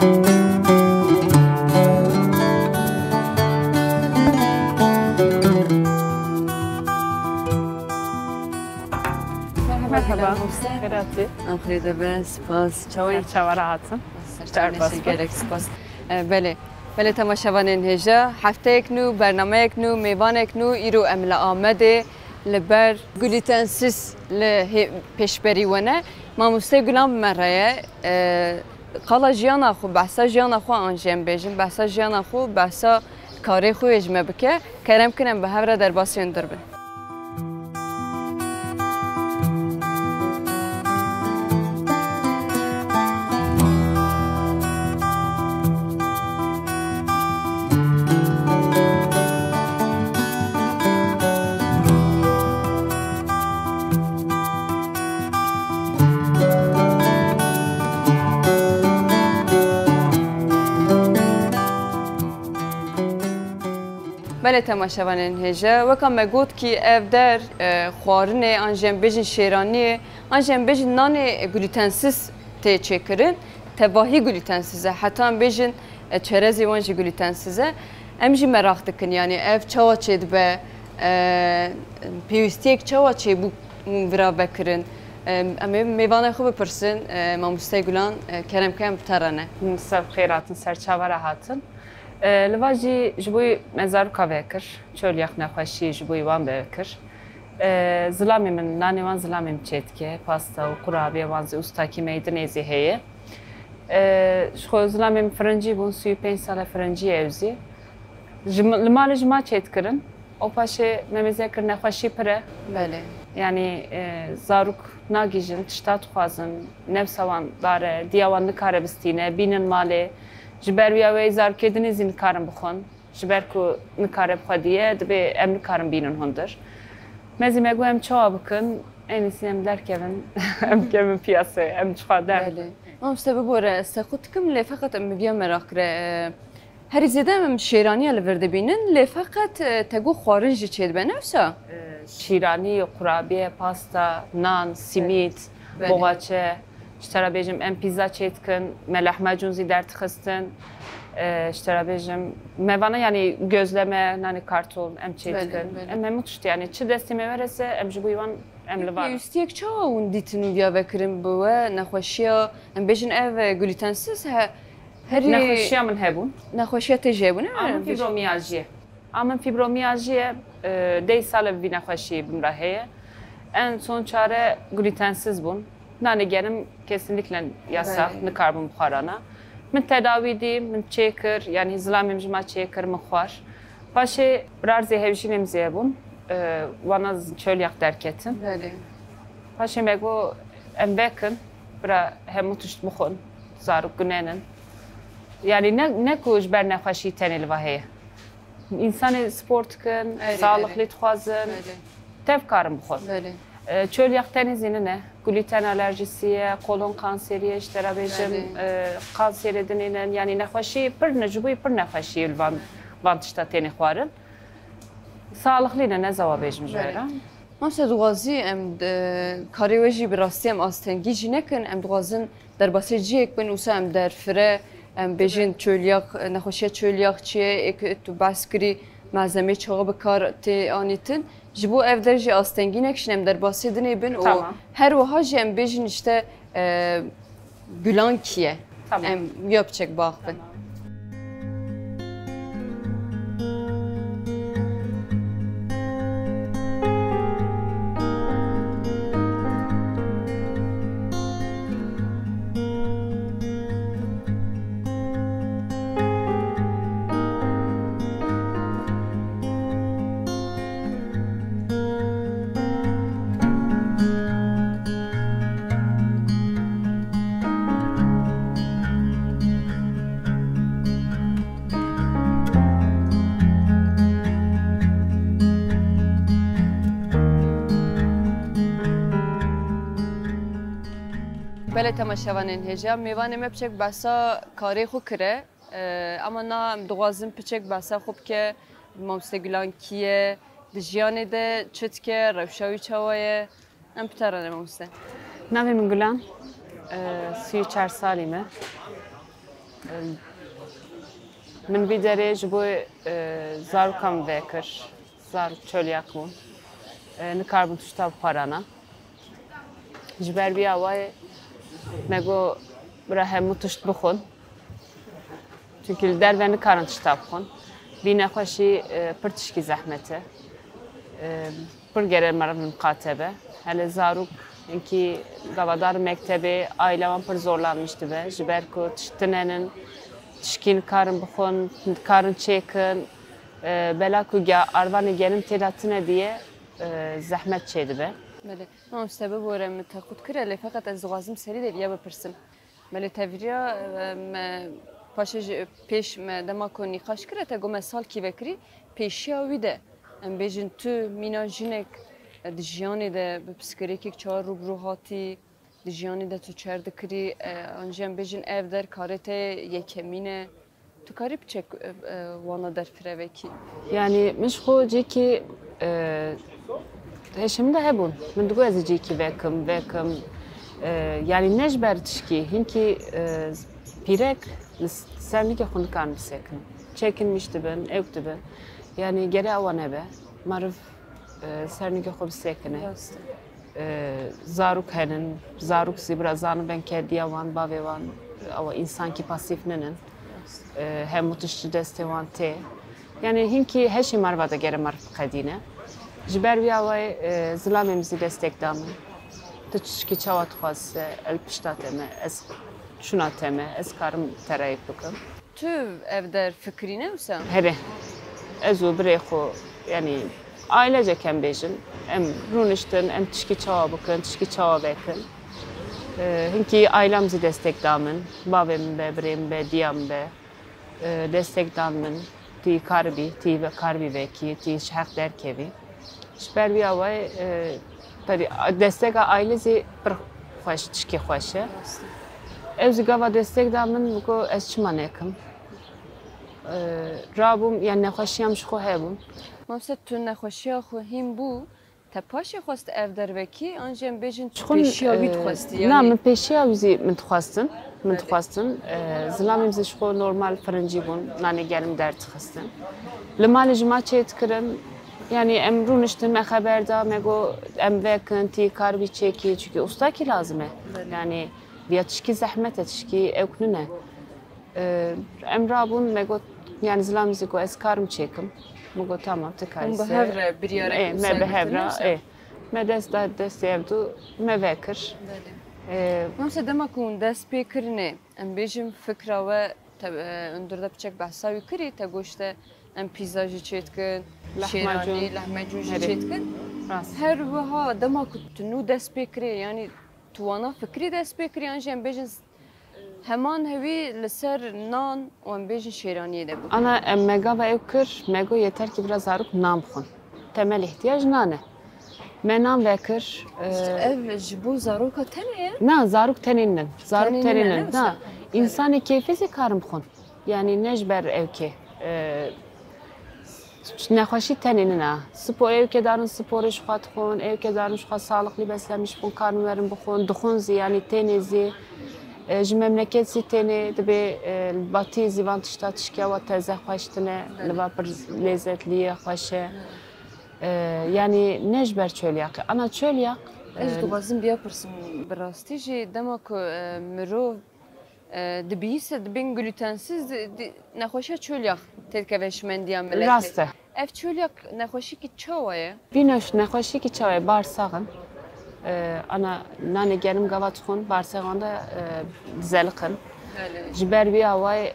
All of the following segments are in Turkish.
مرحبا خيراتي ام خير بس سپاس چاوە راحتن گەرێک سپاس بله تەماشاوانên hêja hefteyek nû bernameyek nû mêvanek nû îro em li Amedê li ber glûtensiz li pêşberî we ne Mamoste Gulan bi me re ye qala jiyana xwe behsa jiyana xwe an jê em bêjin behsa jiyana xwe behsa karê xwe ji me bike kerem kin em bi hev re derbasiyên dirbin. بله تماشاوانên hêja weka me got ki ev der xwarinê an jê em bêjin şêraniyê an jê em bêjin nanê glûtensiz tê çêkirin tevahî glûtensiz e heta em bêjin çerezê wan jî glûtensiz e em jî merak dikin yani ev çawa çê dibe pêwîstiyek çawa çêbû vira vekirin em ê mêvanê xwe bipirsin Mamoste Gulan keremke em pterane Sev xêratin serçavara hatin li va jî ji bo mezaroka vekir çolyak nexweşî ji bo wan vekir zilamê min nanê wan zilamê min çê dike pasta û qurabiye wan zî ustakî meydinê zî heye ji xwe zilamê min firincî bûn 35 sala firincî ew zî li malê ji ma çê dikirin o paşê me mêzekir nexweşî pir e yani zarok nagîjin tişta dixwazin nefsa wan dar e diya wan nikare bistîne bînin malê ji ber wî wê zarokêdinê zî nikarin bixwin ji ber ku nikare bixwe diye dibe em nikarin bînin hundir me zî me got em çawa bikin en iyîsî em derkevin em kevin piyasayê em çixwa der Mamoste bibore ez te xwe dikim lê feqet em viya merak kire herî zêde em şêraniya li vir dibînin lê feqet te got xwarin jî çê dibe ne wisa şîranî qurabiye pasta nan simît boğaçe ji te re bêjim em pîza çê dikin me lehmacûn zî derdixistin ji te re bêjim mevana yanî gözleme nanî kartol em çê dikin em hemû tiştî yanî çi destê me verese em ji bo wan em li var pêwîstiyek çawa hûn dîtin û viya vekirin bi we nexweşiya em bêjin ev glûtensiz he herî nexweşiya min hebûn nexweşiya tê jê bûne a min fibromiyalji a min fibromiyalji ye dê sal vî nexweşiyê bim re heye en son çare glûtensiz bûn nanê gerim kesinlikle yasak nikarbin bixwarana min tedawî dî min çêkir yani zilamê min ji ma çêkir min xwar paşê birar zê hevjînê min zê bûn wana çolyak derketin paşê me got em vekin bira hemû tişt bixwin zarok gunênin yani ne ku ji ber nexweşî tenê li va heye însanê spor dikin sağlıklî dixwazin tev karin bixwin çolyak tenê zî ne glûten alerjîsî ye kolon kanseri ye ji te re bêjim kanserê dinênin yani nexweşî pir ne ji bo pir nexweşî li van tişta tenê xwarin sağlıklî ne zawa bêjim ji we re Mamoste dixwazî em karê we jî bi rastî em astengî jî nekin em dixwazin derbasî ciyek bin wisa em derfire em bêjin çolyak nexweşiya çolyak çi ye êkî tu behs kirî malzemê çawa bi kar tê anîtin ji bo ev der jî astengî nekişin em derbasî dinê bin û her wiha jî em bêjin işte Gulan kî ye em wiya biçek baxibin بله تماشاوانên hêja mêvanê me piçek behsa karê xwe kire ama na em dixwazin piçek behsa xwe bike Mamoste Gulan kî ye di jiyanê de çi dike rewşa wî çawa ye em piterane Mamoste navê min Gulan 34 salî me من وی دره جبوی زارکم وکر زارک چلیاک بون نکاربون تشتا پارانا جبر بی آوای مگو برای همو تشت بخون çünkü der ve nikaran tişta bخون بی نخوشی پرتشکی زحمته پر gerer marav mukatebe hele zaruk inki gavadar mektebi ailem پر zorlanmıştı ve jiber ko tiştinenin tişkin karın bخون karın çekin belaku ga arvanı gelin telatine diye zahmet çeydi be. بله من سبب ورم تاخد كره اللي فقط از غازم سري دل يا بپرسم مال تفريا ما پاشج پیش ما دما کو نقاش كره تا گم سال کی وکری پیشیا ویده ام بجن تو مینا جنك دجياني ده بپسکریکی چهار روبروهاتی دجياني ده تو چرد کری انجام بجن ev در کارته یکمینه تو کاری بچک وانا در فروکی Yani mişko ki şimdi hebun. Min digo ez ki vekim yani nejber tişki hinki pirek senlik xun kan bisekin. Çekinmişti ben, evdi ben. Yani geri avane be. Marif senlik xu bisekine. Zaruk henin, zaruk zibra zanı ben kediyavan, bavevan, ama insan ki pasif nenin. Hem mutuşçu destevan te. Yani hinki her şey marvada geri marif kadine. Jiber bir avay zilamemizi desteklamın. Tışki çavat xas el piştateme, es şunateme, es karım terayip bakım. تو evder fikrine usan Hele, ezu bireyxu yani ailece kembejin. Em runiştin, em tışki çava bakın, tışki çava bakın. Hinki ailemizi desteklamın. Babem be, bireyim be, diyam be. Desteklamın. Ti karbi veki, ti şahk derkevi. Şper bir avay tabi destek ailesi bir xoş tişki xoşe. Evzi gava destek damın bu ez çmanekim. Rabum yani nexoşiyam şxo hebum. مامسه تو نخوشیا خو هم بو تا پاش خواست ev در وکی انجام بجن پیشیا بیت خواستی Na min peşiya bizi min tıxastın. Min tıxastın. Zilamimizi şxo normal fırıncı bun. Nane gelim der tıxastın. Limali jima çeyt kirin. Yani em runiştin me xaberda mego em vekin ti karbi çeki çünkü usta ki lazım e. Yani bir tişki zahmet tişki evknune. Em rabun mego yani zilamimizi go es karım çekim. Mego tamam tıkayse. Bu hevre bir yere me behevra me dest evdu me vekir. مامسه دما کون دست پیکرنه ام بیشم فکر و تب اندرده بچک بحثاوی کری تا گوشته ام پیزاجی چیت کن شیرانی لحمجوجی چیت کن هر وها دما کتنو دست پیکری یعنی توانا فکری دست پیکری انجام ام بیشن heman hevi لسر نان و ام بیشن شیرانی ده بود. Ana em mega ve evkir mego yeter ki biraz zaruk nam xun. Temel ihtiyaç nane. Menam vekir. Ev jibu zaruka tene. Na zaruk teninin. Zaruk teninin. Na. Na. İnsanı keyfisi karım xun. Yani nejber evki. Nexoşi teninin ha. Spor evke darın sporu şuat xun. Evke darın şuat sağlıklı beslenmiş xun. Karnı verin bu xun. Duxunzi yani tenezi. Ji memleketsi teni dibe batı zivan tişta tişkiya ve teze xweştine. Liva pir lezzetliye xweşe. Yani nejber çölyak. Ana çölyak. Ez dubazim biya pırsım birasti ji dema ku mirov dibiyse dibin glutensiz nexweşa çölyak tedkeveşmendiya milletê. Raste. Ev çölyak nexweşî ki çawa ye? Vînoş nexweşî ki çawa bağırsağın. Ana nane gerim gavat xun bağırsağında dizeliqin. Ji ber vî away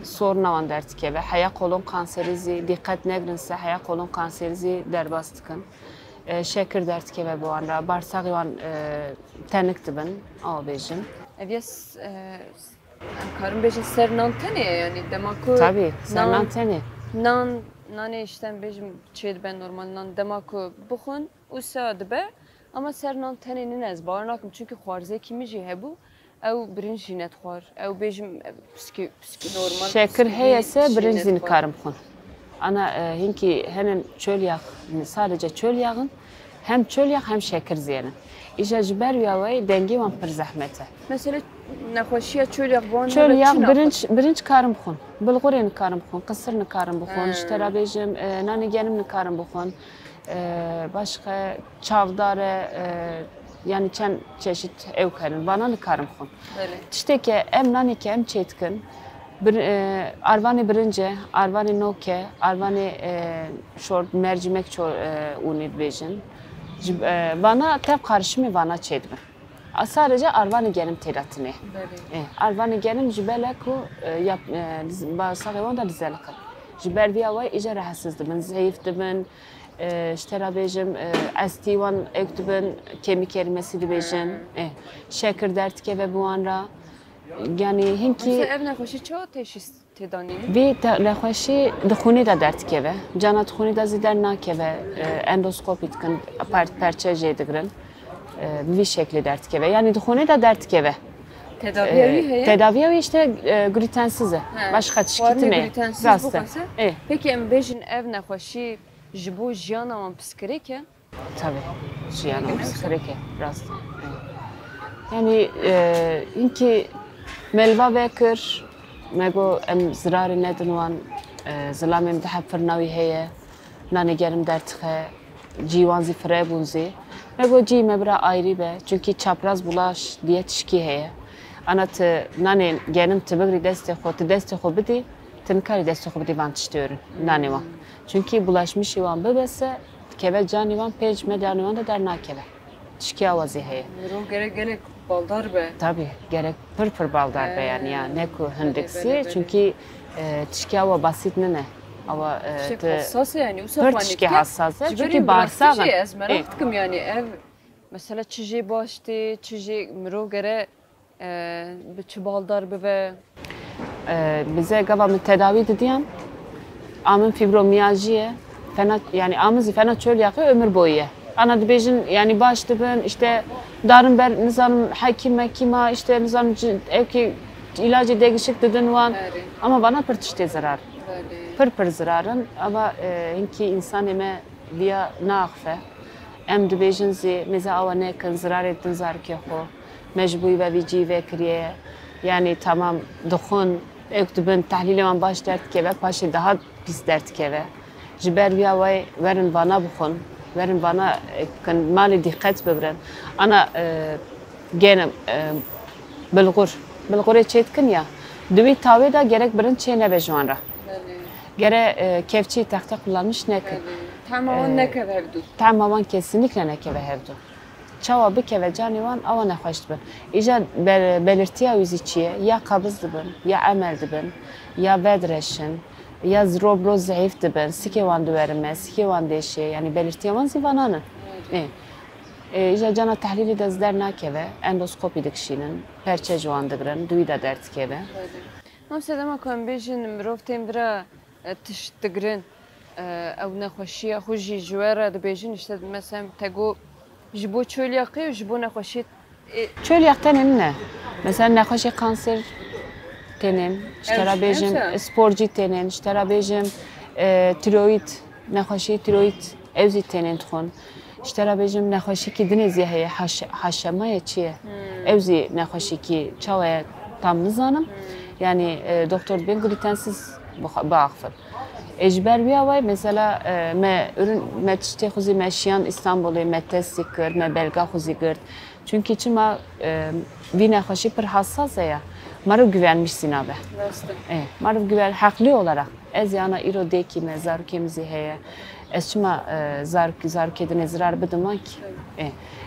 sornavan dertike ve haya kolon kanserizi dikkat negrinse haya kolon kanserizi derbas dikin. Şeker dertike ve bu anra bağırsağı van tenik dibin ağabeyjin. Ev yes karın bejin ser nan tene yani dema ku Tabii sernan teni. Nan işten bejim çed ben normal nan dema ku buxun usa dibe ama ser nan tenenin ez bağırnakim çünkü xwarze kimi ji hebu ew birinci net xwar ew bejim pski normal Şeker heyese birincini karım xun. Ana hinki henin çöl yağı sadece çöl yağın hem çölyak hem şeker ziyenin. İşte jiber viyavayı dengi van pır zahmete. Mesela nexweşiya çölyak van Çölyak birinci karım bixun. Bilgurê nikarim bixun, qısır nikarim bixun, işte rabêjim nanigenim nikarim bixun. Başka çavdare yani çend çeşit ev kerin. Bana nikarim bixun. Tiştekê em nanekê em çêtkin. Arvanê birinci, arvanê noke, arvanê şort mercimek unî dibêjin. Bana tev karışımı bana çedme. Sadece arvanı genim teratine. Arvanı genim jibele ku yap bağırsak evan da dizelik. Jiber bir avay iyice rahatsızdı ben, zayıftı ben. İşte rabêjim estivan ektiben kemik kelimesi dibêjin. Şeker dertke ve bu anra. Yani hinki mesela ev nexweşî çawa teşhis têdanî? Vê nexweşî di xûnê de derdikeve, cana di xûnê de zî dernakeve, endoskopî dikin, perçe jê digirin, bi vî şeklî derdikeve. Yani di xûnê de derdikeve. Tedaviya wî heye? Tedaviya wî işte glûtensiz e. Başka tişkîtî ne? Rast e. Peki em bêjin ev nexweşî ji bo jiyana wan piskirêk e? Tabii. Jiyana wan piskirêk e. Rast. Yani hinki melva vekir, mego em zirarê nedin wan zilamêm dihe firnawî heye, nanê gerim dertxe, cî wan zî firebûn zê. Mego cî me bira ayrî be, çünkü çapraz bulaş diye tişkî heye. Ana tu nanê genim tu bigirî destê xwe, tu destê xwe bidî, tu nikarî destê xwe bidî van tiştêrin nanê wan. Çünkü bulaşmışî wan bibese, dikeve canî wan pêj me canî wan de dernakeve. Tişkîya wazî heye. Mirov gerek baldar be. Tabii gerek pır baldar be yani ya ne ku hindiksi çünkü tişkiya ve basit ne ama hassas yani pır tişki hassas çünkü bağırsak merak yani ev mesela çiğ baştı çiğ mirov gere bir baldar be bize gavamın tedavi dediğim amın fibromiyaljiye fena yani amızı fena çölyak ömür boyu. Ana dibêjin yani baş dibin işte darın ber nizam hakime işte nizam evki ilacı değişik dedin wan ama bana pır tiştê zarar. Pır zararın ama hinki insan eme via naxfe em dibêjin zê meze awa nekin zarar ettin zarkê xwe mecbûyî ve vî cî vekiriye yani tamam dixun ew dibin tehlîlê wan baş derdikeve paşê daha pis derdikeve ji ber vîya wê werin vana bixwin verin bana mali dikkat bibrin. Ana gene bilgur çetkin ya. Dwi tavê da gerek birin çê nebe jwanra. Gere kevçi taxta kullanmış nekin. Tamamen nekeve hevdu. Tamamen kesinlikle nekeve hevdu. Çawa bikeve canî wan awa nexweş dibin. İja belirtiya wî çi ye ya qabız dibin ya emel dibin ya vedreşin. Ya zrobro zayıf dibin, sikê wan diwerime, sikê wan deşê, yani belirtiya wan zîvananın. İja cana tehlîlê de zder nakeve, endoskopî dikişînin, perçe ji wan digirin, dûî de derdikeve. Mesela dema ku em bêjin mirov tên bira tiş digirin, ew nexweşiya xwe jî ji we re dibêjin işte mesela tego ji bo çölyakê ji bo nexweşiyê Çölyak tenên ne? Mesela nexweşî kanser tenên, işte rabêjim sporcî tenên, işte rabêjim tiroîd, nexweşî tiroîd ew zî tenên dixwin. İşte rabêjim nexweşîkî dinê zî heye, haşemaya çi ye? Ew zî nexweşîkî çawa ye tam nizanim. Yani doktor dibên glûtensiz biaxivin. Ji ber vîya wê mesela me tiştê xwe zî me şiyan İstanbulê me testî kir, me belga xwe zî girt. Çünkü çima vî nexweşî pir hassas ye ya. Maruf güvenmişsin abi. Maruf güven haklı olarak. Ez yana iro deki me zarkemizi heye. Ez çima zarkedine zarar bidiman ki.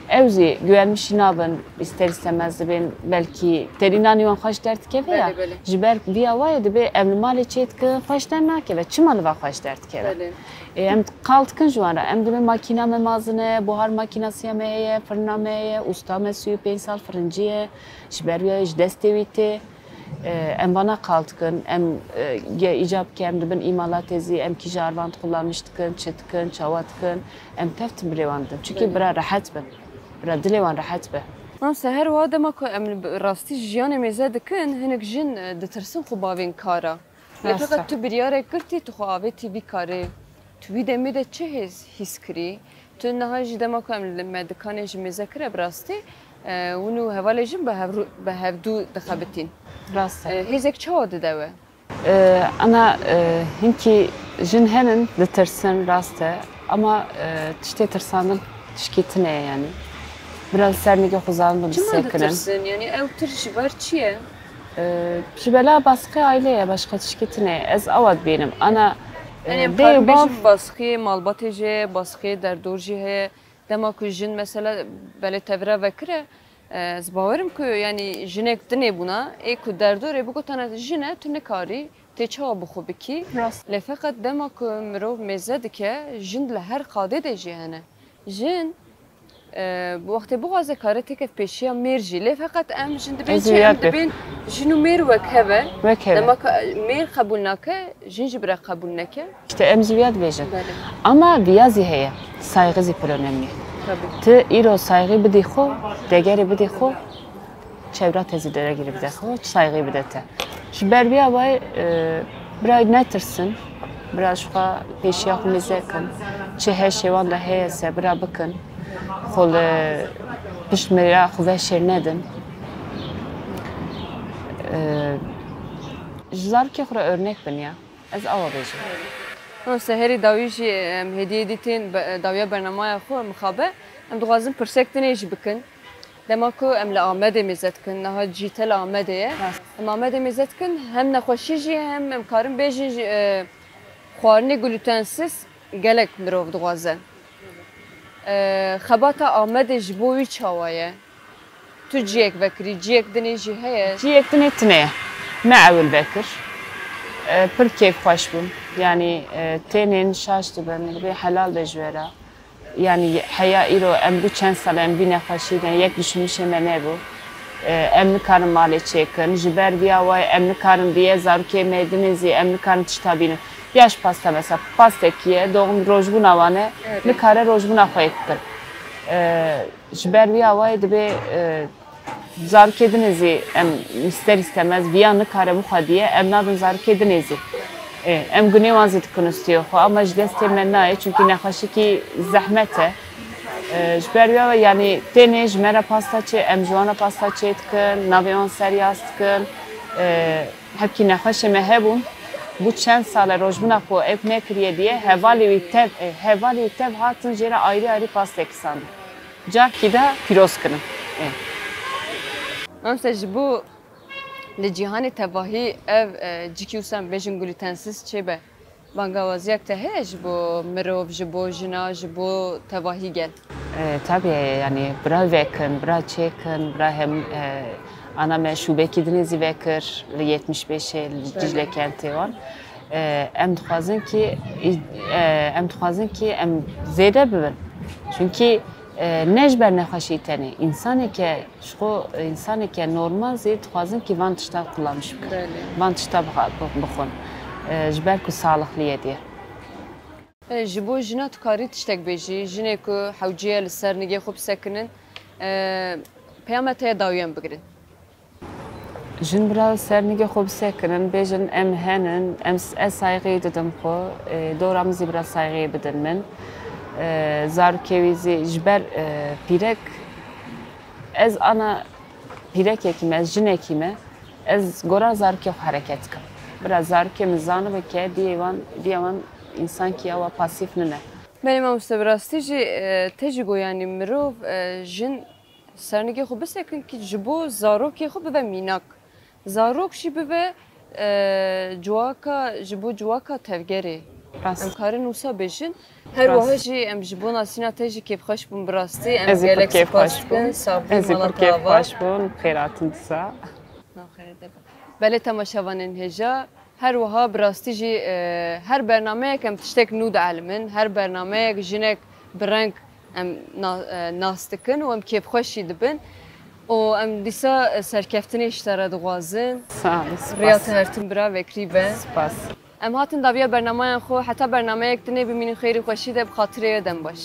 Evzi güvenmişsin abi ister istemez de ben belki terinan yuan hoş dert keve ya. Jiber via vay de be emmal çet ki hoş dernake ve çimalı va hoş dert keve. Em kaltkın şu anda em de makina me mazine buhar makinası me heye fırna me heye usta me suyu pensal fırıncıya jiber via destevite em bana kaltkın em icap ki em de ben imalat ezi em ki jarvant kullanmıştıkın çetkın çavatkın em teftim bilevandım çünkü bira rahat ben. Radile wan rahat be. Mam seher wa dema ku em rastî jiyanê me zê dikin hinek jin ditirsin xwe bavên kara. Fakat tu biryarek girtî tu xwe avêtî vî karê. Tu vî demê de çi hîs kirî? تو نها جی دما کو ام مدکانه جی مذکره براستی ونو حواله جن به هفدو دخبتین راست هیزک چه عاده دوه أنا هنكي جنهن لترسن راسته أما تشتي ترسانن تشكيتنا يعني biraz sermige kuzandım sekinen. Yani ev tır var çiye? Jibela baskı aileye başka şirketine ez avad benim. Ana yani kardeşim baskı malbatece baskı derdorji he dema ku jin mesela böyle tevra vekre zbaverim ku yani jinek dine buna ku derdore bu kotana jine tune kari te çava bu xubiki le fakat dema ku mirov mezedike jin le her qade de jihane jin bu vakti bu gazı kare tekef peşiya merjile fakat em şimdi ben jinu mer vekheve demek mer kabul nake jinji bırak kabul nake işte emziviyat bejin ama viyazi heye saygı zipir önemli tabii te iro saygı bidi xo degeri bidi xo çevre tezidere girip de xo saygı bidi te şu berbiya vay biraz netirsin biraz şu peşiya kumizekin çe her şeyvan da heyese biraz bakın خل بشمرا خواه شیر ندن جزار که خورا örnek ben ya az ava bejim ama seheri dawiji hediye editin dawiya bernamaya xo mixabe em duazim persektine ji bikin demako em la amede mezetkin naha jitel amedeye em amede mezetkin hem naxoşi ji hem em karin bejin xwarine glutensiz gelek mirov duaze خباتا آمده جبوی چاویه تو جیک بکری جیک دنی جی هیه جیک دنی تنه معول بکر پر کیف خوش بون yani tenin şaştı ben bir halal da jüvera yani haya iro em bu çen sala em bir nefeşiden yek düşünmüşüm ne bu emli karın mali çekin jiber diya vay emli karın diye zarke meydinizi emli karın çıtabini yaş pasta mesela pasta kiye doğum rojbun avane mi kare rojbun afayıktır. Jiber bir avay dibe zark edinizi em ister istemez bir anı kare bu hadiye em nadın zark edinizi. Em güne vaziyet konuşuyor ama jideste mennaye çünkü nefesi ki zahmete. Jiber bir avay yani tene jmera pasta çe em juana pasta çetkin naviyon seryastkin hepki nefesi mehebun. Bu çend sale rojbuna ko ev ne kriye diye hevali tev hatın jere ayrı pasta eksandı. Car ki de piroz kırın. Mesela bu le cihani tevahi ev cikiusan bejin glutensiz çebe. Bangavaziyak te hej bu mirov jibo jina jibo tevahi gel. Tabii yani bra vekin, bra çekin, bra hem ana meşhube kidinizi vekir 75'e Dicle kenti var. Em dixwazin ki em zêde bibin. Çünkü nejber nexweşî tenê insaneke normal zê dixwazin ki van tişta kullanmış bikin. Van tişta bixwin. Ji ber ku sağlıklıye diye. Ji bo jina tu karî tiştek bêjî jinê ku hewciye li ser nigê xwe bisekinin peyama te dawiyan bigirin. Jin biraz sernige xob sekinin bejin em henin em saygı dedim xo doramızı biraz saygı bidin min zarkevizi jber pirek ez ana pirek ekime ez jin ekime ez gora zarke hareket kim biraz zarke mizanı ve ke diyevan insan ki ava pasif ne benim amsta biraz teji yani mirov jin sernige xob sekin ki jibo zarok xob ve minak zarok şi be cuaka jibo cuaka tevgeri em karin usa bejin her vahaji em jibo nasina teji kep xoş bun brasti em gelek spasbun sabun malatava bun khairatın sa bele tamaşavanın heja her vaha brasti ji her bername em tiştek nud almin her bername jinek brank em nastikin و em kep xoşi dibin o em disa serkeftine işlere dixwazin riyat hertin bira vekri be spas em hatin daviya bernamaya xo heta bernameyek dine biminin xeyri xoşi de bi xatireye dem baş